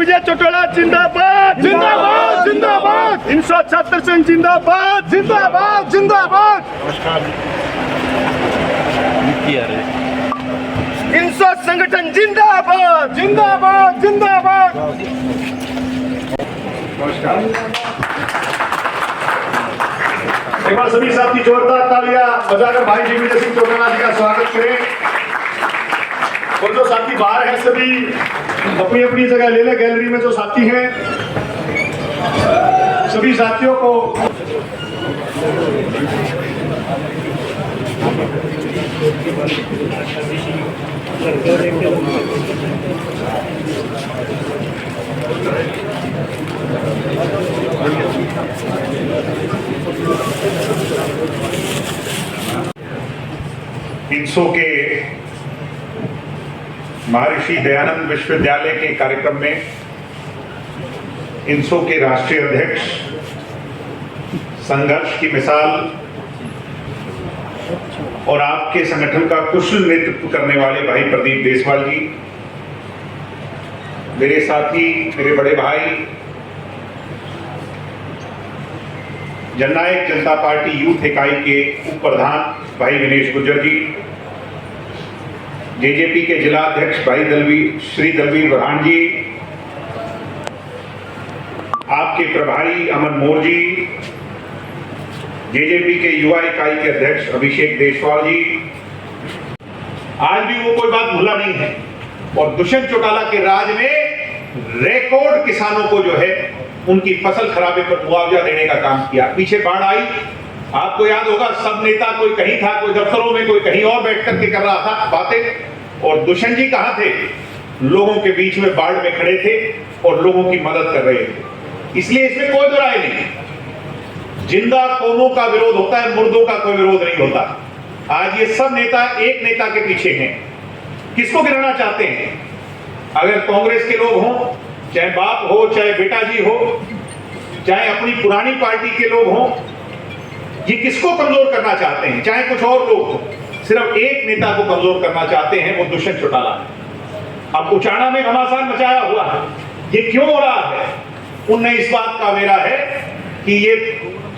विजय चौटाला जिंदाबाद जिंदाबाद जिंदाबाद। इंसो छात्र संघ जिंदाबाद जिंदाबाद जिंदाबाद। इंसो संगठन जिंदाबाद जिंदाबाद जिंदाबाद। नमस्कार। एक बार सभी साथी जोरदार तालियां बजाकर भाई जी विजय सिंह चौटाला जी का स्वागत करें। और जो साथी बाहर हैं सभी अपनी अपनी जगह ले लें। गैलरी में जो साथी हैं सभी साथियों को इंसो के महर्षि दयानंद विश्वविद्यालय के कार्यक्रम में इंसो के राष्ट्रीय अध्यक्ष, संघर्ष की मिसाल और आपके संगठन का कुशल नेतृत्व करने वाले भाई प्रदीप देसवाल जी, मेरे साथी, मेरे बड़े भाई, जननायक जनता पार्टी यूथ इकाई के उप प्रधान भाई विनेश गुर्जर जी, जेजेपी के जिला अध्यक्ष भाई श्री दलवीर बरहान जी, आपके प्रभारी अमन मोर जी, जेजेपी के युवा इकाई के अध्यक्ष अभिषेक देशवाल जी, आज भी वो कोई बात भूला नहीं है और दुष्यंत चौटाला के राज में रिकॉर्ड किसानों को जो है उनकी फसल खराबे पर मुआवजा देने का काम किया। पीछे बाढ़ आई, आपको याद होगा, सब नेता कोई कहीं था, कोई दफ्तरों में, कोई कहीं और बैठ करके कर रहा था बातें, और दुष्यंत जी कहां थे? लोगों के बीच में बाढ़ में खड़े थे और लोगों की मदद कर रहे थे। इसलिए इसमें कोई दो राय नहीं। जिंदा कौमों का विरोध होता है, मुर्दों का कोई विरोध नहीं होता। आज ये सब नेता एक नेता के पीछे हैं। किसको गिराना चाहते हैं? अगर कांग्रेस के लोग हों, चाहे बाप हो, चाहे बेटा जी हो, चाहे अपनी पुरानी पार्टी के लोग हों, ये किसको कमजोर करना चाहते हैं? चाहे कुछ और लोग हो, सिर्फ एक नेता को कमजोर करना चाहते हैं, वो दुष्यंत चौटाला है। अब उचाना में घमासान मचाया हुआ है। ये क्यों हो रहा है? 19 बात का मेरा है कि ये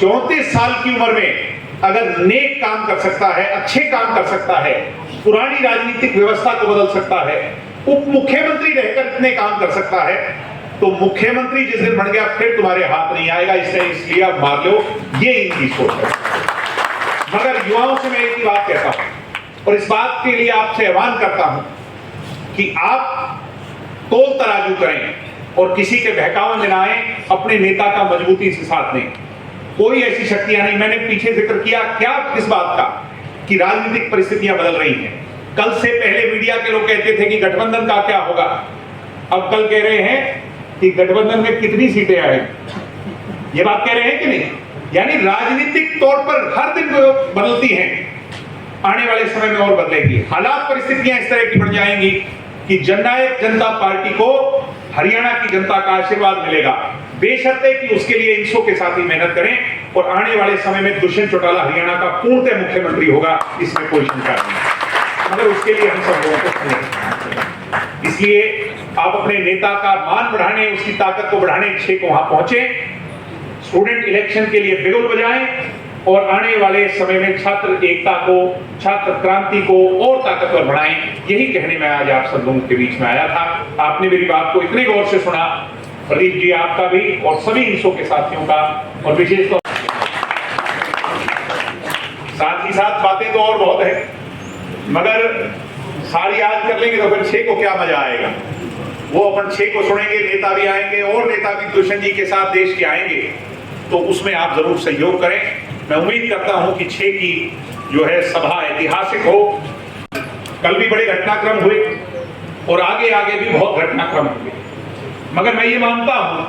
34 साल की उम्र में अगर नेक काम कर सकता है, अच्छे काम कर सकता है, पुरानी राजनीतिक व्यवस्था को बदल सकता है, उप मुख्यमंत्री रहकर इतने काम कर सकता है, तो मुख्यमंत्री जिस दिन बन गया फिर तुम्हारे हाथ नहीं आएगा। इसलिए आप मार लो, ये इनकी सोच है। मगर युवाओं से मैं एक ही बात कहता हूं और इस बात के लिए आपसे आह्वान करता हूं कि आप तोल तराजू करें और किसी के बहकावे में ना आए, अपने नेता का मजबूती से साथ दें। कोई ऐसी शक्तियां नहीं, मैंने पीछे जिक्र किया क्या किस बात का, कि राजनीतिक परिस्थितियां बदल रही हैं। कल से पहले मीडिया के लोग कहते थे कि गठबंधन का क्या होगा, अब कल कह रहे हैं कि गठबंधन में कितनी सीटें आएंगी। ये बात कह रहे हैं कि नहीं? यानी राजनीतिक तौर पर हर दिन बदलती हैं, आने वाले समय में और बदलेगी। हालात परिस्थितियां इस तरह की बढ़ जाएंगी कि जननायक जनता पार्टी को हरियाणा की जनता का आशीर्वाद मिलेगा, बेशर्ते कि उसके लिए इंसो के साथ ही मेहनत करें और आने वाले समय में दुष्यंत चौटाला हरियाणा का पूर्णतः मुख्यमंत्री होगा, इसमें कोई शंका नहीं। मगर उसके लिए हम सब लोगों को खड़े हैं। इसलिए आप अपने नेता का मान बढ़ाने, उसकी ताकत को बढ़ाने के लिए वहां पहुंचे, स्टूडेंट इलेक्शन के लिए बिगुल बजाएं और आने वाले समय में छात्र एकता को, छात्र क्रांति को और ताकतवर बढ़ाएं। यही कहने में आज आप सब लोगों के बीच में आया था। आपने मेरी बात को इतने गौर से सुना, प्रदीप जी आपका भी और सभी इंसो के साथियों का, और विशेष तौर साथ ही साथ बातें तो और बहुत है, मगर सारी याद कर लेंगे तो फिर 6 को क्या मजा आएगा। वो अपन 6 को सुनेंगे, नेता भी आएंगे और नेता भी दुष्यंत जी के साथ देश के आएंगे, तो उसमें आप जरूर सहयोग करें। मैं उम्मीद करता हूं कि 6 की जो है सभा ऐतिहासिक हो। कल भी बड़े घटनाक्रम हुए और आगे आगे भी बहुत घटनाक्रम हुए, मगर मैं ये मानता हूं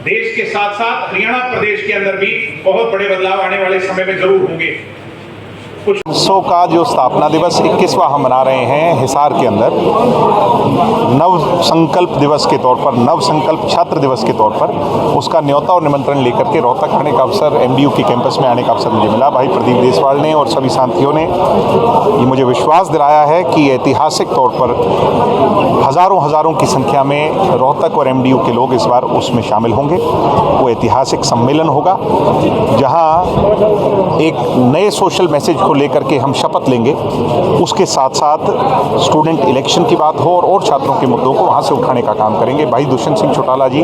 देश के साथ साथ हरियाणा प्रदेश के अंदर भी बहुत बड़े बदलाव आने वाले समय में जरूर होंगे। सो का जो स्थापना दिवस 21वां हम मना रहे हैं हिसार के अंदर, नव संकल्प दिवस के तौर पर, नव संकल्प छात्र दिवस के तौर पर उसका न्योता और निमंत्रण लेकर के रोहतक आने का अवसर, एमडीयू के कैंपस में आने का अवसर मुझे मिला। भाई प्रदीप देसवाल ने और सभी साथियों ने ये मुझे विश्वास दिलाया है कि ऐतिहासिक तौर पर हज़ारों की संख्या में रोहतक और एमडीयू के लोग इस बार उसमें शामिल होंगे। वो ऐतिहासिक सम्मेलन होगा जहां एक नए सोशल मैसेज को लेकर के हम शपथ लेंगे। उसके साथ साथ स्टूडेंट इलेक्शन की बात हो और छात्रों के मुद्दों को वहां से उठाने का काम करेंगे। भाई दुष्यंत सिंह चौटाला जी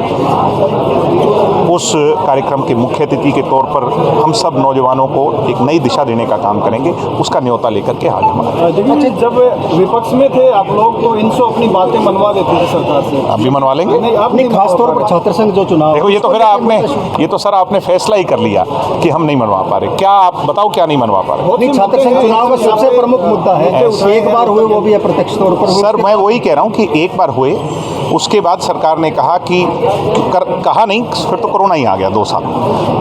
उस कार्यक्रम के मुख्य अतिथि के तौर पर हम सब नौजवानों को एक नई दिशा देने का काम करेंगे। उसका न्योता लेकर के हाजिर होंगे। देखिए, जब विपक्ष में थे आप लोग तो इनसे अपनी बातें मनवा देते थे सरकार से, आप भी मनवा लेंगे। नहीं, आपने खासतौर पर छात्र संघ जो चुनाव, देखो ये तो फिर ये तो सर आपने फैसला ही कर लिया कि हम नहीं मनवा पा रहे। क्या आप बताओ क्या नहीं मनवा पा रहे? छात्र संघ चुनाव का सबसे प्रमुख मुद्दा है, एक बार हुए वो भी अप्रत्यक्ष तौर पर। सर मैं वही कह रहा हूँ कि एक बार हुए, उसके बाद सरकार ने कहा कि कहा नहीं, फिर तो कोरोना ही आ गया 2 साल,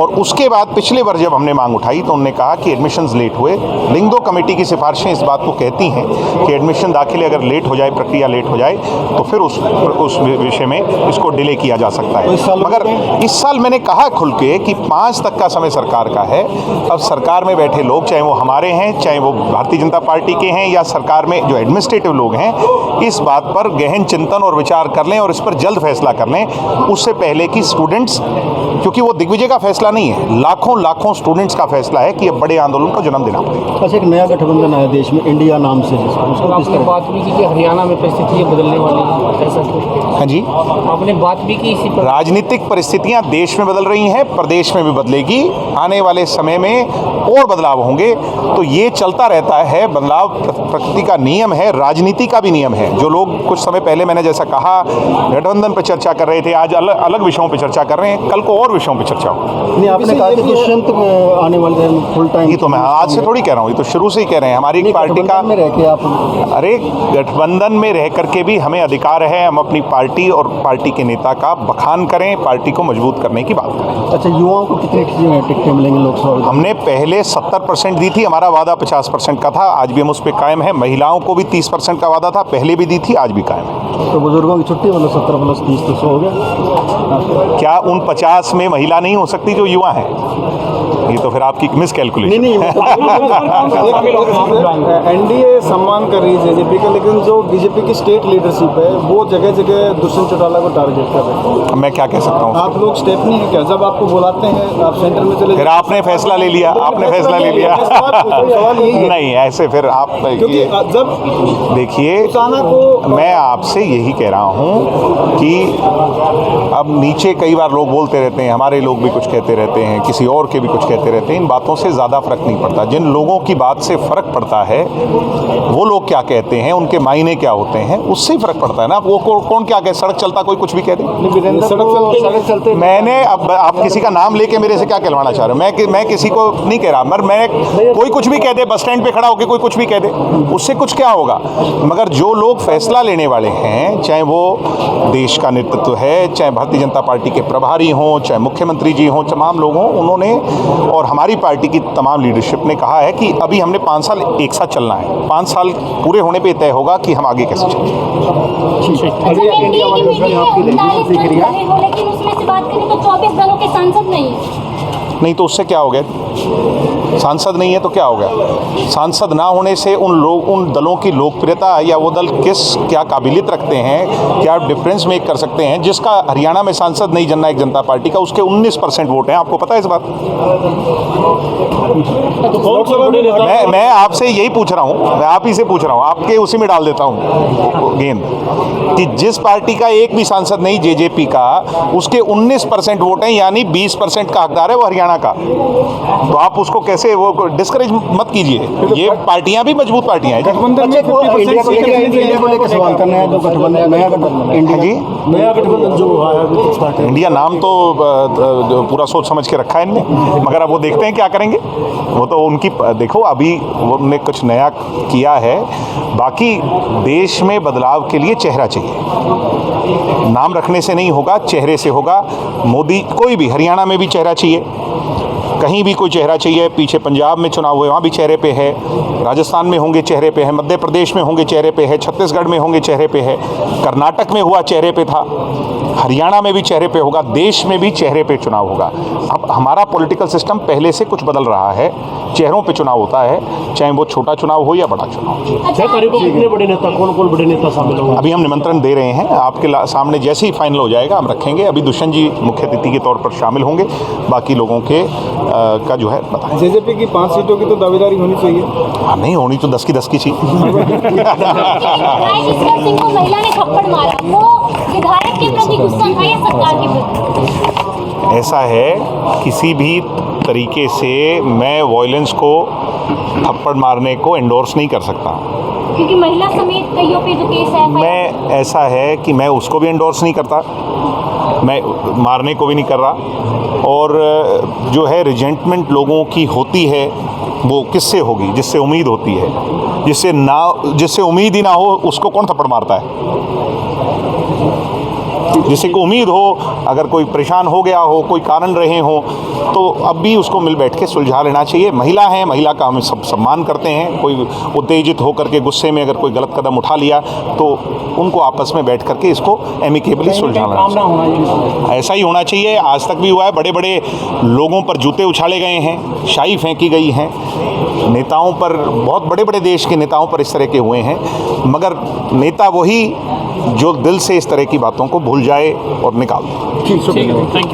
और उसके बाद पिछले बार जब हमने मांग उठाई तो उन्होंने कहा कि एडमिशन्स लेट हुए। लिंगदो कमेटी की सिफारिशें इस बात को कहती हैं कि एडमिशन दाखिले अगर लेट हो जाए, प्रक्रिया लेट हो जाए तो फिर उस विषय में इसको डिले किया जा सकता है। मगर इस साल मैंने कहा खुल के कि 5 तक का समय सरकार का है। अब सरकार में बैठे लोग, चाहे वो हमारे हैं, चाहे वो भारतीय जनता पार्टी के हैं या सरकार में जो एडमिनिस्ट्रेटिव लोग हैं, इस बात पर गहन चिंतन और विचार कर लें और इस पर जल्द फैसला कर लें। उससे पहले कि स्टूडेंट्स, क्योंकि वो दिग्विजय का फैसला नहीं है, लाखों स्टूडेंट्स का फैसला है कि अब बड़े आंदोलन को जन्म देना पड़ेगा। बस एक नया गठबंधन आया देश में, इंडिया नाम से, आपने बात भी की कि हरियाणा में परिस्थितियाँ बदलने वाली है, ऐसा क्यों? हाँ जी, आपने बात भी की इसी पर। राजनीतिक परिस्थितियां देश में बदल रही हैं, प्रदेश में भी बदलेगी, आने वाले समय में और बदलाव होंगे। तो ये चलता रहता है, बदलाव प्रकृति का नियम है, राजनीति का भी नियम है। जो लोग कुछ समय पहले मैंने जैसा कहा गठबंधन पर चर्चा कर रहे थे, आज अलग विषयों पर चर्चा कर रहे हैं, कल को और विषयों पर चर्चा हो। नहीं, आपने कहा कि दुष्यंत आने वाले फुल टाइम, ये तो मैं आज से थोड़ी कह रहा हूँ, ये तो शुरू से ही कह रहे हैं। हमारी पार्टी का में रह के आप, अरे गठबंधन में रह करके भी हमें अधिकार है, हम अपनी पार्टी और पार्टी के नेता का बखान करें, पार्टी को मजबूत करने की बात करें। अच्छा, युवाओं को कितनी टिकटें मिलेंगी लोकसभा? हमने पहले 70% दी थी, हमारा वादा 50% का था, आज भी हम उस पर कायम है। महिलाओं को भी 30% का वादा था, पहले भी दी थी, आज भी कायम है। तो बुजुर्गों की छुट्टी मतलब 17 + 30 तो 100 हो गया। क्या उन 50 में महिला नहीं हो सकती जो युवा हैं? ये तो फिर आपकी मिस कैलकुलेशन। एनडीए सम्मान कर रही है जेजेपी का, लेकिन जो बीजेपी की स्टेट लीडरशिप है वो जगह जगह दुष्यंत चौटाला को टारगेट कर रहे हैं। मैं क्या कह सकता हूँ? आप लोग स्टेप नहीं है क्या? जब आपको बुलाते हैं आप सेंटर में चले, फिर आपने फैसला ले लिया, आपने फैसला ले लिया। सवाल यही है। नहीं, ऐसे फिर आप, क्योंकि जब देखिए को, मैं आपसे यही कह रहा हूँ कि अब नीचे कई बार लोग बोलते रहते हैं, हमारे लोग भी कुछ कहते रहते हैं, किसी और के भी कुछ कहते रहते हैं। इन बातों से ज़्यादा फर्क नहीं पड़ता। जिन लोगों की बात से फ़र्क पड़ता है वो लोग क्या कहते हैं, उनके मायने क्या होते हैं, उससे ही फ़र्क पड़ता है ना। वो कौन क्या कहे, सड़क चलता कोई कुछ भी कह दे। सड़क चलते मैंने, अब आप किसी का नाम लेके मेरे से क्या कहलवाना चाह रहे हो? मैं किसी को नहीं कह रहा, मगर मैं कोई कुछ भी कह दे, बस स्टैंड पे खड़ा होकर कोई कुछ भी कह दे, उससे कुछ क्या होगा? मगर जो लोग फैसला लेने वाले हैं, चाहे वो देश का नेतृत्व है, चाहे भारतीय जनता पार्टी के प्रभारी हों, चाहे मुख्यमंत्री जी हों, तमाम लोग हों, उन्होंने और हमारी पार्टी की तमाम लीडरशिप ने कहा है कि अभी हमने 5 साल एक साथ चलना है। 5 साल पूरे होने पे तय होगा कि हम आगे कैसे चलें। लेकिन उसमें से बात करें तो 24 दलों के सांसद नहीं तो उससे क्या हो गया? सांसद नहीं है तो क्या हो गया? सांसद ना होने से उन दलों की लोकप्रियता या वो दल क्या काबिलियत रखते हैं, क्या डिफरेंस मेक कर सकते हैं? जिसका हरियाणा में सांसद नहीं, जननायक जनता पार्टी का, उसके 19% वोट हैं। आपको पता है इस बात? मैं आपसे यही पूछ रहा हूँ, मैं आप ही से पूछ रहा हूँ, आपके उसी में डाल देता हूँ गेंद कि जिस पार्टी का एक भी सांसद नहीं, जेजेपी का, उसके 19% वोट हैं, यानी 20% का हकदार है वो हरियाणा का। तो आप उसको कैसे वो डिस्करेज मत कीजिए। ये पार्टियां भी मजबूत पार्टियां हैं। गठबंधन में इंडिया को लेकर सवाल करना है, जो गठबंधन, नया गठबंधन जो आया, इंडिया नाम तो पूरा सोच समझ के रखा है इनने, मगर अब वो देखते हैं क्या करेंगे। वो तो उनकी, देखो अभी उन्होंने कुछ नया किया है, बाकी देश में बदलाव के लिए चेहरा चाहिए। नाम रखने से नहीं होगा, चेहरे से होगा। मोदी, कोई भी, हरियाणा में भी चेहरा चाहिए, कहीं भी कोई चेहरा चाहिए, पीछे पंजाब में चुनाव हुए वहाँ भी चेहरे पे है, राजस्थान में होंगे चेहरे पे है, मध्य प्रदेश में होंगे चेहरे पे है, छत्तीसगढ़ में होंगे चेहरे पे है, कर्नाटक में हुआ चेहरे पे था, हरियाणा में भी चेहरे पे होगा, देश में भी चेहरे पे चुनाव होगा। अब हमारा पॉलिटिकल सिस्टम पहले से कुछ बदल रहा है, चेहरों पे चुनाव होता है, चाहे वो छोटा चुनाव हो या बड़ा चुनाव। छह तारीख को कितने बड़े नेता, कौन कौन बड़े नेता शामिल होंगे? अभी हम निमंत्रण दे रहे हैं, आपके सामने जैसे ही फाइनल हो जाएगा हम रखेंगे। अभी दुष्यंत जी मुख्य अतिथि के तौर पर शामिल होंगे, बाकी लोगों के का जो है बताएं। जेजेपी की 5 सीटों की तो दावेदारी होनी चाहिए। हाँ, नहीं होनी तो 10 की 10 की चाहिए। राजेश्वर सिंह को महिला ने थप्पड़ मारा, वो विधायक के प्रति गुस्सा था या सरकार के प्रति? ऐसा है, किसी भी तरीके से मैं वॉयलेंस को, थप्पड़ मारने को एंडोर्स नहीं कर सकता, क्योंकि महिला समेत कईयों पे जो केस है। मैं ऐसा है कि मैं उसको भी एंडोर्स नहीं करता, मैं मारने को भी नहीं कर रहा। और जो है रिजेंटमेंट लोगों की होती है वो किससे होगी? जिससे उम्मीद होती है, जिससे उम्मीद ही ना हो उसको कौन थप्पड़ मारता है? जिससे को उम्मीद हो, अगर कोई परेशान हो गया हो, कोई कारण रहे हो, तो अब भी उसको मिल बैठ के सुलझा लेना चाहिए। महिला है, महिला का हम सब सम्मान करते हैं। कोई उत्तेजित होकर के गुस्से में अगर कोई गलत कदम उठा लिया तो उनको आपस में बैठ करके इसको एमिकेबली सुलझा लेना चाहिए। ऐसा ही होना चाहिए, आज तक भी हुआ है। बड़े बड़े लोगों पर जूते उछाले गए हैं, शाई फेंकी गई हैं, नेताओं पर, बहुत बड़े बड़े देश के नेताओं पर इस तरह के हुए हैं, मगर नेता वही जो दिल से इस तरह की बातों को भूल जाए और निकाल दे। Thank you.